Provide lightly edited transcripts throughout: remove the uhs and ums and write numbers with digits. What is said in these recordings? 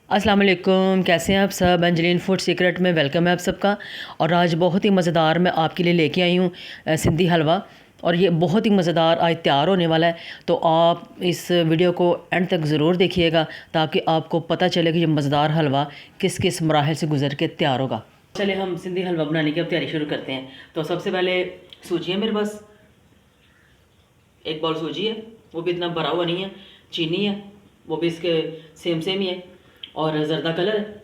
अस्सलाम वालेकुम, कैसे हैं आप सब। अंजलीन फूड सीक्रेट में वेलकम है आप सबका। और आज बहुत ही मज़ेदार मैं आपके लिए लेके आई हूँ सिंधी हलवा। और ये बहुत ही मज़ेदार आज तैयार होने वाला है, तो आप इस वीडियो को एंड तक ज़रूर देखिएगा ताकि आपको पता चले कि ये मज़ेदार हलवा किस किस मराहल से गुजर के तैयार होगा। चले हम सिंधी हलवा बनाने की अब तैयारी शुरू करते हैं। तो सबसे पहले सूजी है मेरे पास, एक बाउल सूजी है, वो भी इतना भरा हुआ नहीं है। चीनी है, वो भी इसके सेम सेम ही है। और ज़रदा कलर है,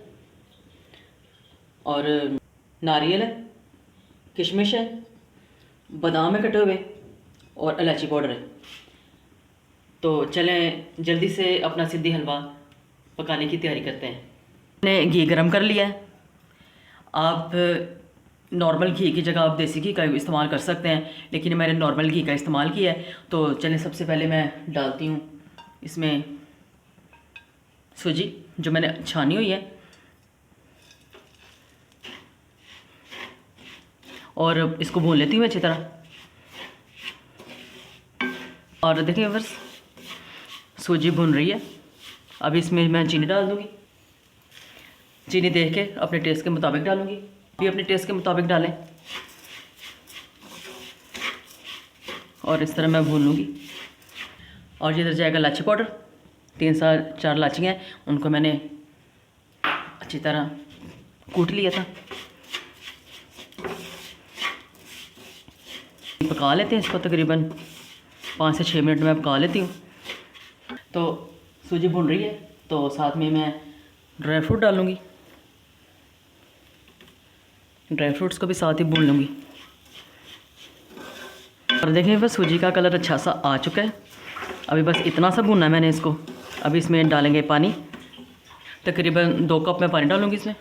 और नारियल है, किशमिश है, बादाम है कटे हुए, और इलायची पाउडर है। तो चलें जल्दी से अपना सिंधी हलवा पकाने की तैयारी करते हैं। मैंने घी गरम कर लिया है। आप नॉर्मल घी की जगह आप देसी घी का इस्तेमाल कर सकते हैं, लेकिन मैंने नॉर्मल घी का इस्तेमाल किया है। तो चलें सबसे पहले मैं डालती हूँ इसमें सूजी जो मैंने छानी हुई है, और इसको भून लेती हूँ अच्छी तरह। और देखिए बस सूजी भून रही है। अब इसमें मैं चीनी डाल दूँगी। चीनी देख के अपने टेस्ट के मुताबिक डालूँगी, भी अपने टेस्ट के मुताबिक डालें। और इस तरह मैं भून लूँगी। और इधर जाएगा इलायची पाउडर, 3 से 4 इलायचियाँ हैं, उनको मैंने अच्छी तरह कूट लिया था। पका लेते हैं इसको, तकरीबन 5 से 6 मिनट में पका लेती हूँ। तो सूजी भून रही है, तो साथ में मैं ड्राई फ्रूट डालूँगी। ड्राई फ्रूट्स को भी साथ ही भून लूँगी। और देखिए बस सूजी का कलर अच्छा सा आ चुका है। अभी बस इतना सा भूनना है मैंने इसको। अभी इसमें डालेंगे पानी, तकरीबन 2 कप में पानी डालूँगी इसमें।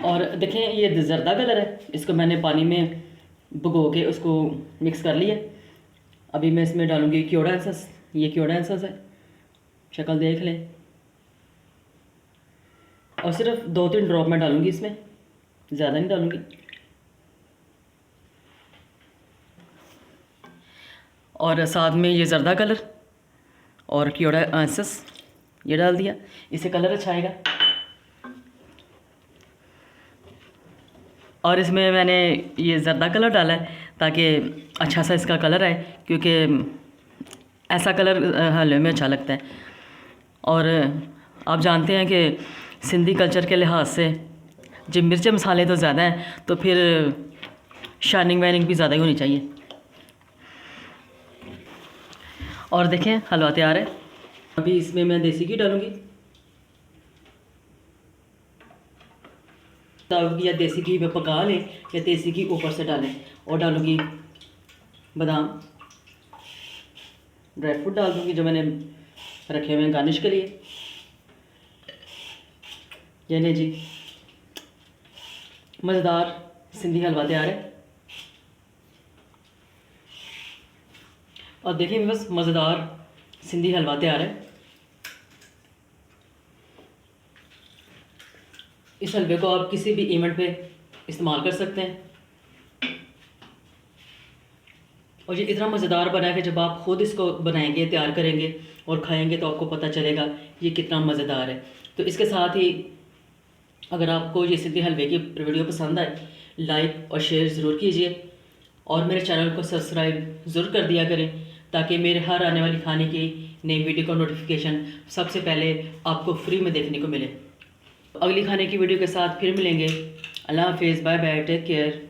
और देखें ये ज़रदा कलर है, इसको मैंने पानी में भिगो के उसको मिक्स कर लिया। अभी मैं इसमें डालूँगी क्योड़ा एसेंस। ये क्योड़ा एसेंस है, शक्ल देख लें। और सिर्फ 2-3 ड्रॉप मैं डालूँगी इसमें, ज़्यादा नहीं डालूँगी। और साथ में ये ज़रदा कलर और क्योड़ा एसेंस ये डाल दिया, इससे कलर अच्छा आएगा। और इसमें मैंने ये ज़रदा कलर डाला है ताकि अच्छा सा इसका कलर आए, क्योंकि ऐसा कलर हलवे में अच्छा लगता है। और आप जानते हैं कि सिंधी कल्चर के लिहाज से जब मिर्च मसाले तो ज़्यादा हैं, तो फिर शाइनिंग वाइनिंग भी ज़्यादा ही होनी चाहिए। और देखें हलवा तैयार है। अभी इसमें मैं देसी घी डालूँगी। या देसी घी में पका लें या देसी घी ऊपर से डालें। और डालूँगी बादाम, ड्राई फ्रूट डाल दूँगी जो मैंने रखे हुए हैं गार्निश के लिए। ये ले जी, मज़ेदार सिंधी हलवा तैयार है। और देखिए बस मज़ेदार सिंधी हलवा तैयार है। इस हलवे को आप किसी भी इवेंट पे इस्तेमाल कर सकते हैं। और ये इतना मज़ेदार बना है कि जब आप ख़ुद इसको बनाएंगे, तैयार करेंगे और खाएंगे तो आपको पता चलेगा ये कितना मज़ेदार है। तो इसके साथ ही अगर आपको ये सिंधी हलवे की वीडियो पसंद आए, लाइक और शेयर ज़रूर कीजिए। और मेरे चैनल को सब्सक्राइब ज़रूर कर दिया करें ताकि मेरे हर आने वाली खाने की नई वीडियो का नोटिफिकेशन सबसे पहले आपको फ्री में देखने को मिले। अगली खाने की वीडियो के साथ फिर मिलेंगे। अल्लाह हाफिज़, बाय बाय, टेक केयर।